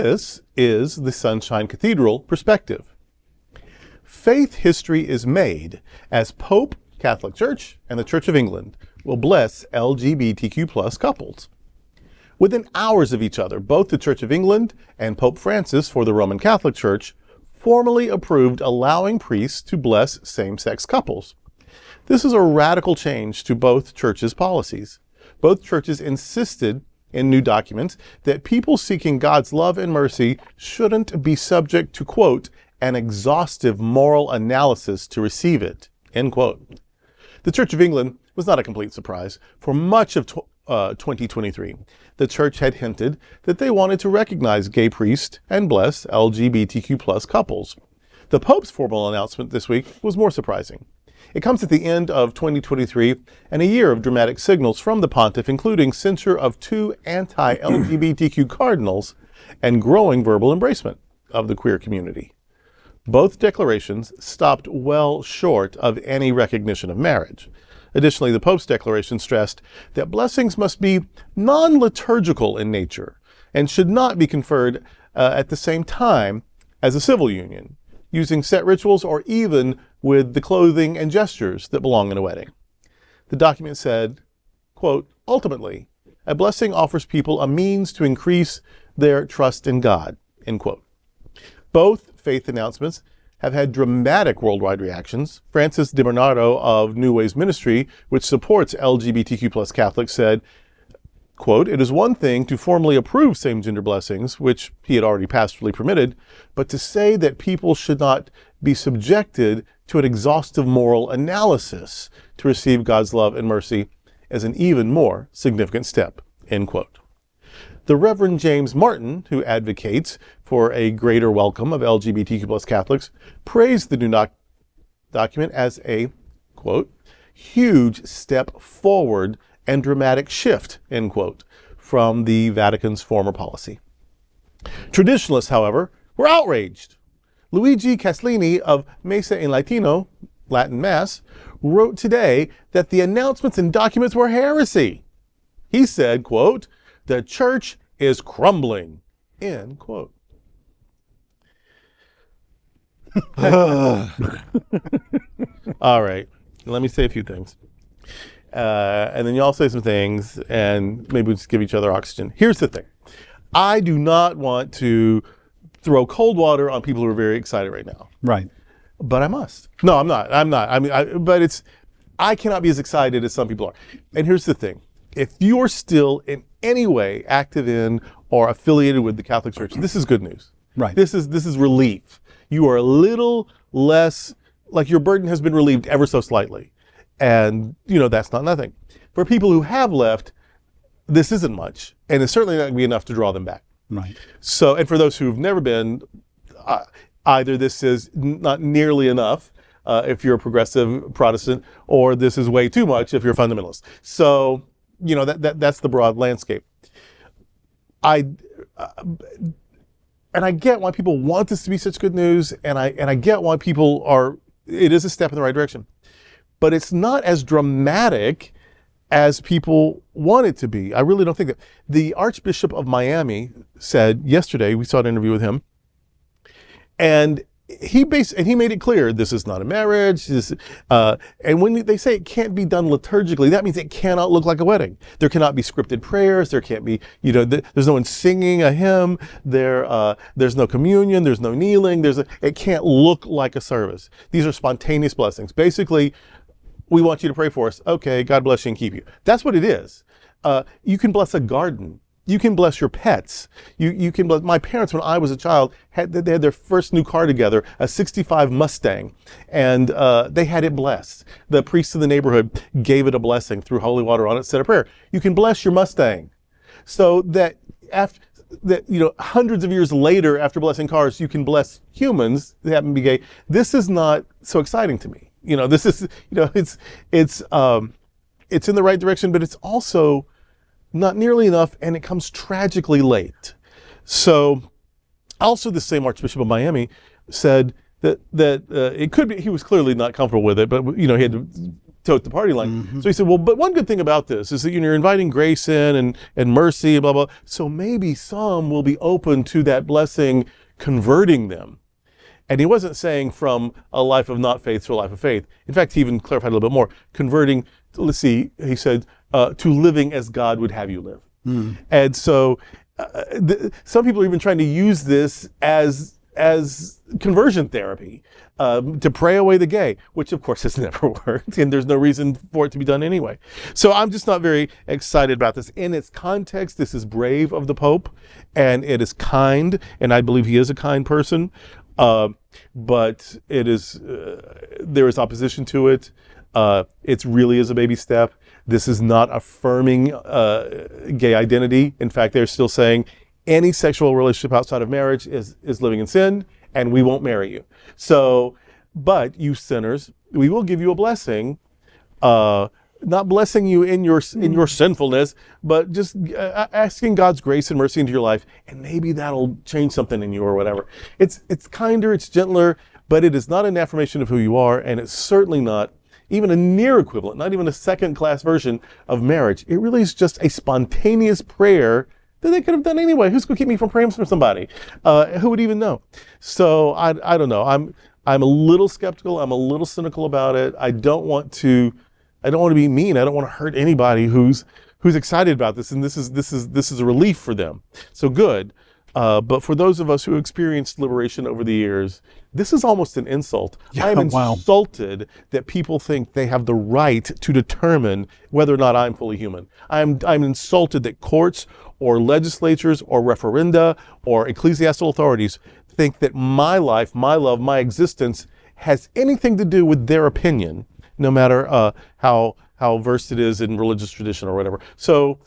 This is the Sunshine Cathedral perspective. Faith history is made as Pope, Catholic Church, and the Church of England will bless LGBTQ plus couples. Within hours of each other, both the Church of England and Pope Francis for the Roman Catholic Church formally approved allowing priests to bless same-sex couples. This is a radical change to both churches' policies. Both churches insisted in new documents that people seeking God's love and mercy shouldn't be subject to, quote, an exhaustive moral analysis to receive it, end quote. The Church of England was not a complete surprise. For much of 2023, the church had hinted that they wanted to recognize gay priests and bless LGBTQ plus couples. The Pope's formal announcement this week was more surprising. It comes at the end of 2023 and a year of dramatic signals from the Pontiff, including censure of 2 anti-LGBTQ cardinals and growing verbal embracement of the queer community. Both declarations stopped well short of any recognition of marriage. Additionally, the Pope's declaration stressed that blessings must be non-liturgical in nature and should not be conferred at the same time as a civil union, using set rituals or even with the clothing and gestures that belong in a wedding. The document said, quote, ultimately, a blessing offers people a means to increase their trust in God, end quote. Both faith announcements have had dramatic worldwide reactions. Francis DeBernardo of New Ways Ministry, which supports LGBTQ plus Catholics, said, quote, it is one thing to formally approve same-gender blessings, which he had already pastorally permitted, but to say that people should not be subjected to an exhaustive moral analysis to receive God's love and mercy is an even more significant step, end quote. The Reverend James Martin, who advocates for a greater welcome of LGBTQ plus Catholics, praised the new document as a, quote, huge step forward and dramatic shift, end quote, from the Vatican's former policy. Traditionalists, however, were outraged. Luigi Caslini of Messa in Latino, Latin Mass, wrote today that the announcements and documents were heresy. He said, quote, the Church is crumbling, end quote. All right, let me say a few things. And then y'all say some things, and maybe we'll just give each other oxygen. Here's the thing. I do not want to throw cold water on people who are very excited right now. Right. But I must. No, I'm not. I mean, but I cannot be as excited as some people are. And here's the thing. If you are still in any way active in or affiliated with the Catholic Church, this is good news. Right. This is relief. You are a little less, like your burden has been relieved ever so slightly. And, you know, that's not nothing. For people who have left, this isn't much. And it's certainly not going to be enough to draw them back. Right. So, and for those who've never been, either this is not nearly enough if you're a progressive Protestant, or this is way too much if you're a fundamentalist. So, you know, that's the broad landscape. And I get why people want this to be such good news, and I get why people are, it is a step in the right direction. But it's not as dramatic as people want it to be. I really don't think that. The Archbishop of Miami said yesterday, we saw an interview with him, and he made it clear, this is not a marriage. And when they say it can't be done liturgically, that means it cannot look like a wedding. There cannot be scripted prayers. There can't be, you know, there's no one singing a hymn. There's no communion. There's no kneeling. It can't look like a service. These are spontaneous blessings. Basically, we want you to pray for us. Okay, God bless you and keep you. That's what it is. You can bless a garden. You can bless your pets. You can bless. My parents, when I was a child, they had their first new car together, a '65 Mustang, and they had it blessed. The priest in the neighborhood gave it a blessing, threw holy water on it, said a prayer. You can bless your Mustang, so that hundreds of years later, after blessing cars, you can bless humans that happen to be gay. This is not so exciting to me. You know, this is, you know, it's in the right direction, but it's also not nearly enough, and it comes tragically late. So, also the same Archbishop of Miami said that it could be, he was clearly not comfortable with it, but, you know, he had to tote the party line. So he said, well, but one good thing about this is that you're inviting grace in and mercy, blah, blah. So maybe some will be open to that blessing converting them. And he wasn't saying from a life of not faith to a life of faith. In fact, he even clarified a little bit more. Converting, let's see, he said, to living as God would have you live. And so some people are even trying to use this as conversion therapy, to pray away the gay, which of course has never worked, and there's no reason for it to be done anyway. So I'm just not very excited about this. In its context, this is brave of the Pope, and it is kind, and I believe he is a kind person, but it is there is opposition to it. It really is a baby step. This is not affirming gay identity. In fact, they're still saying any sexual relationship outside of marriage is living in sin, and we won't marry you. So, but you sinners, we will give you a blessing, not blessing you in your sinfulness, but just asking God's grace and mercy into your life, and maybe that'll change something in you or whatever. It's kinder, it's gentler, but it is not an affirmation of who you are, and it's certainly not even a near equivalent, not even a second-class version of marriage. It really is just a spontaneous prayer that they could have done anyway. Who's going to keep me from praying for somebody? Who would even know? So I don't know. I'm a little skeptical. I'm a little cynical about it. I don't want to be mean. I don't want to hurt anybody who's excited about this. And this is a relief for them. So good. But for those of us who experienced liberation over the years, this is almost an insult. Yeah, I am insulted that people think they have the right to determine whether or not I'm fully human. I'm insulted that courts or legislatures or referenda or ecclesiastical authorities think that my life, my love, my existence has anything to do with their opinion, no matter how versed it is in religious tradition or whatever. So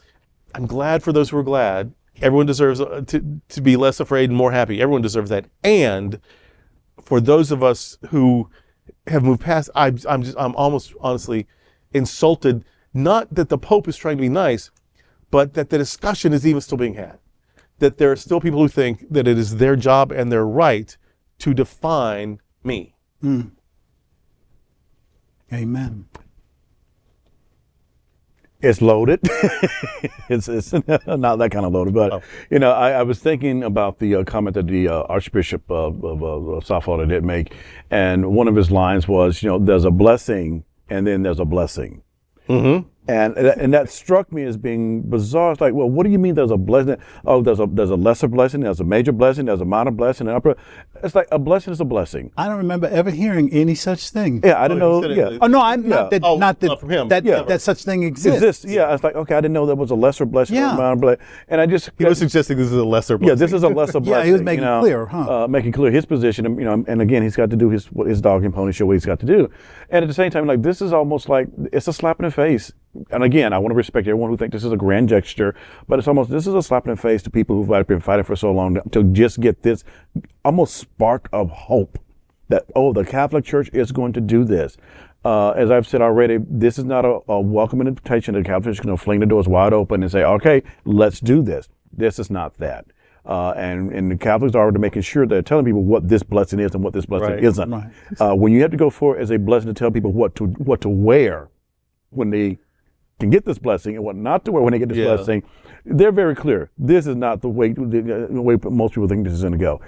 I'm glad for those who are glad. Everyone deserves to be less afraid and more happy. Everyone deserves that. And for those of us who have moved past, I'm almost honestly insulted, not that the Pope is trying to be nice, but that the discussion is even still being had. That there are still people who think that it is their job and their right to define me. Amen. It's loaded. it's not that kind of loaded, but I was thinking about the comment that the Archbishop of Sao Paulo did make, and one of his lines was, there's a blessing and then there's a blessing. And that struck me as being bizarre. It's like, well, what do you mean there's a blessing? Oh, there's a lesser blessing, there's a major blessing, there's a minor blessing, an upper. It's like a blessing is a blessing. I don't remember ever hearing any such thing. Yeah, I didn't know. Yeah. Oh no, I'm not that. Not that. From him. That such thing exists. Yeah, it's like, okay, I didn't know there was a lesser blessing or a minor blessing. And I just he was suggesting this is a lesser blessing. Yeah, this is a lesser blessing. Yeah, he was making clear, making clear his position. And again, he's got to do his dog and pony show. What he's got to do, and at the same time, like this is almost like it's a slap in the face. And again, I want to respect everyone who thinks this is a grand gesture, but this is a slap in the face to people who've been fighting for so long to just get this almost spark of hope that, the Catholic Church is going to do this. As I've said already, this is not a welcoming invitation to the Catholic Church is going to fling the doors wide open and say, okay, let's do this. This is not that. And the Catholics are already making sure they're telling people what this blessing is and what this blessing isn't. Right. When you have to go for it as a blessing to tell people what to wear when they can get this blessing and what not to wear when they get this blessing, they're very clear. This is not the way most people think this is going to go.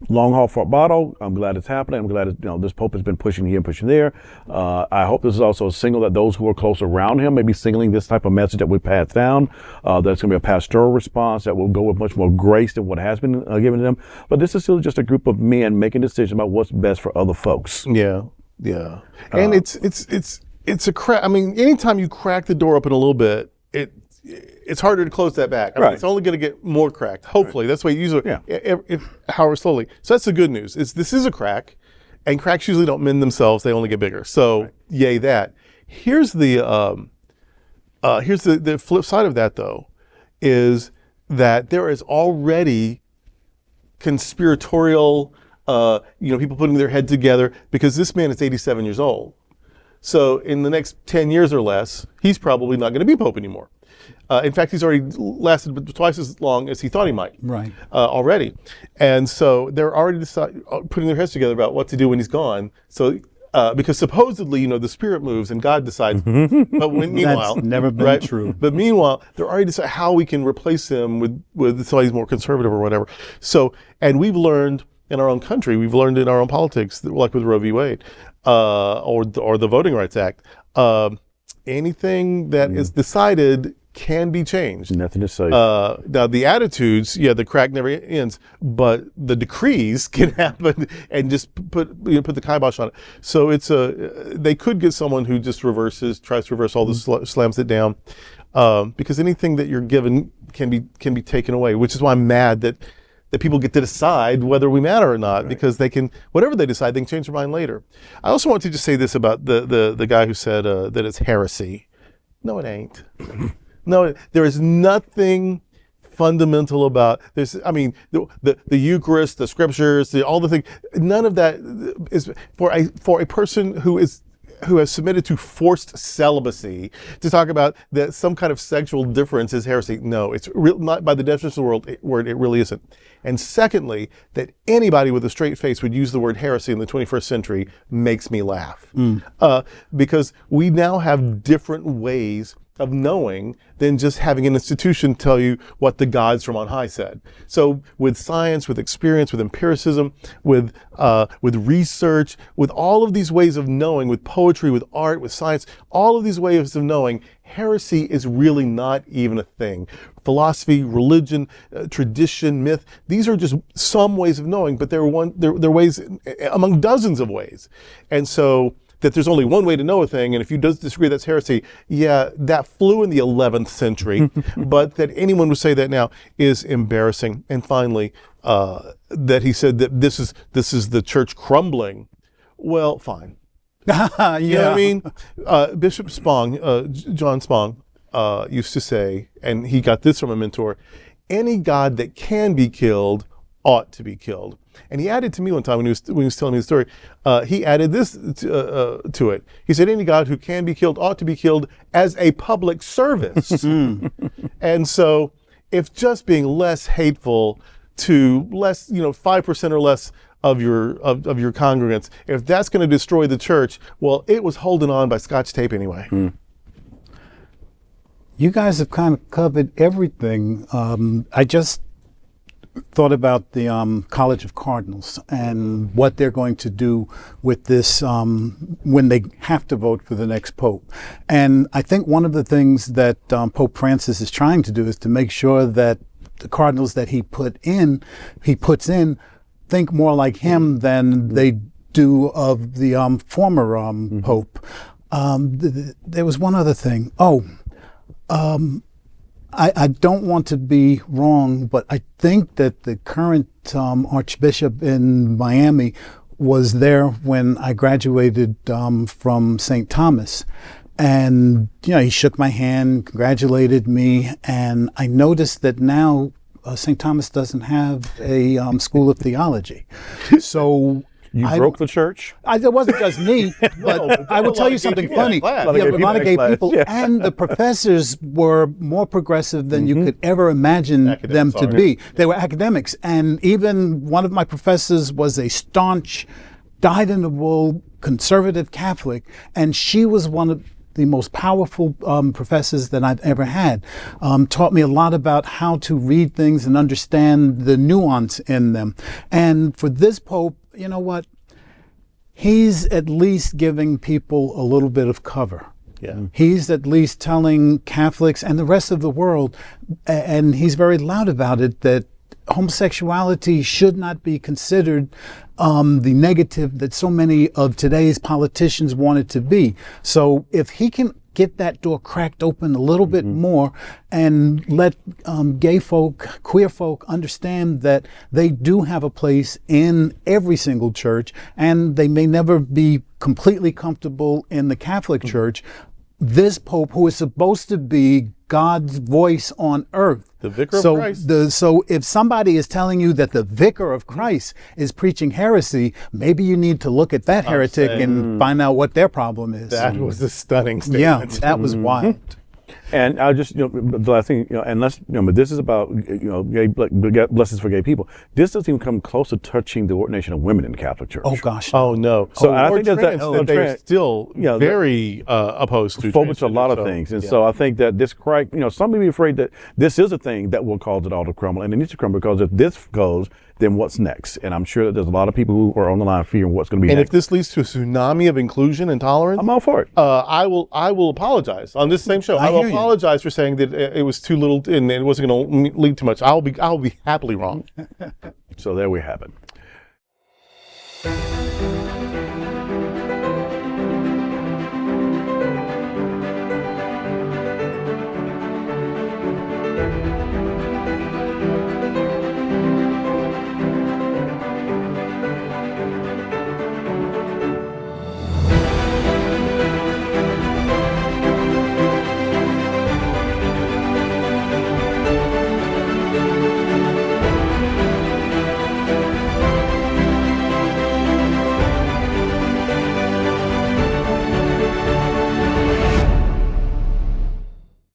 Long haul for a bottle. I'm glad it's happening. I'm glad this Pope has been pushing here and pushing there. I hope this is also a signal that those who are close around him may be signaling this type of message that we pass down. That's going to be a pastoral response that will go with much more grace than what has been given to them. But this is still just a group of men making decisions about what's best for other folks. Yeah. And it's a crack. I mean, anytime you crack the door open a little bit, it's harder to close that back. I mean, it's only going to get more cracked. Hopefully, that's why you usually, however slowly. So that's the good news. This is a crack, and cracks usually don't mend themselves; they only get bigger. So yay that. Here's the flip side of that, though, is that there is already conspiratorial, people putting their head together because this man is 87 years old. So in the next 10 years or less, he's probably not going to be Pope anymore. In fact, he's already lasted twice as long as he thought he might already. And so they're already putting their heads together about what to do when he's gone. So because supposedly, the Spirit moves and God decides. But meanwhile, that's never been true. But meanwhile, they're already deciding how we can replace him with somebody who's more conservative or whatever. So, and we've learned in our own country, we've learned in our own politics, like with Roe v. Wade, or the Voting Rights Act, anything that is decided can be changed. Nothing is safe. Now the attitudes, the crack never ends, but the decrees can happen and just put the kibosh on it. So it's they could get someone who just tries to reverse all this, slams it down, because anything that you're given can be taken away. Which is why I'm mad that people get to decide whether we matter or not, because they can, whatever they decide, they can change their mind later. I also want to just say this about the guy who said that it's heresy. No, it ain't. No, there is nothing fundamental about this. The Eucharist, the scriptures, all the things. None of that is for a person who has submitted to forced celibacy to talk about that some kind of sexual difference is heresy. No, it's not by the definition of the word. It really isn't. And secondly, that anybody with a straight face would use the word heresy in the 21st century makes me laugh, because we now have different ways of knowing than just having an institution tell you what the gods from on high said. So with science, with experience, with empiricism, with research, with all of these ways of knowing, with poetry, with art, with science, all of these ways of knowing, heresy is really not even a thing. Philosophy, religion, tradition, myth, these are just some ways of knowing, but they're ways among dozens of ways. And so that there's only one way to know a thing, and if you disagree, that's heresy. Yeah, that flew in the 11th century, but that anyone would say that now is embarrassing. And finally, that he said that this is the church crumbling. Well, fine. Yeah. You know what I mean? Bishop Spong, John Spong, used to say, and he got this from a mentor, any God that can be killed ought to be killed. And he added to me one time when he was telling me the story, he added this to it. He said, any God who can be killed ought to be killed as a public service. And so if just being less hateful to less, 5% or less of your congregants, if that's going to destroy the church, well, it was holding on by Scotch tape anyway. You guys have kind of covered everything. I just thought about the College of Cardinals and what they're going to do with this when they have to vote for the next pope. And I think one of the things that Pope Francis is trying to do is to make sure that the cardinals that he puts in, think more like him than they do of the former pope. There was one other thing. I don't want to be wrong, but I think that the current Archbishop in Miami was there when I graduated from St. Thomas. And, he shook my hand, congratulated me, and I noticed that now St. Thomas doesn't have a school of theology. So you broke the church? It wasn't just me, but I will tell you something funny. A lot of gay people, and the professors were more progressive than you could ever imagine them to be. They were academics, and even one of my professors was a staunch, dyed-in-the-wool conservative Catholic, and she was one of the most powerful professors that I've ever had. Taught me a lot about how to read things and understand the nuance in them. And for this Pope, you know what? He's at least giving people a little bit of cover. Yeah. He's at least telling Catholics and the rest of the world, and he's very loud about it, that homosexuality should not be considered the negative that so many of today's politicians want it to be. So if he can get that door cracked open a little bit more and let gay folk, queer folk understand that they do have a place in every single church, and they may never be completely comfortable in the Catholic Church, this Pope, who is supposed to be God's voice on earth. The vicar of Christ. So if somebody is telling you that the vicar of Christ is preaching heresy, maybe you need to look at that heretic and find out what their problem is. That was a stunning statement. Yeah, that was wild. And I just, the last thing, and let's, but this is about, gay blessings for gay people. This doesn't even come close to touching the ordination of women in the Catholic Church. Oh gosh. Oh no. So I think that they're still very opposed to phobic to a lot of things. And so I think that this some may be afraid that this is a thing that will cause it all to crumble, and it needs to crumble, because if this goes, then what's next? And I'm sure that there's a lot of people who are on the line fearing what's going to be next. And if this leads to a tsunami of inclusion and tolerance, I'm all for it. I will apologize on this same show. I will apologize for saying that it was too little and it wasn't going to lead too much. I'll be happily wrong. So there we have it.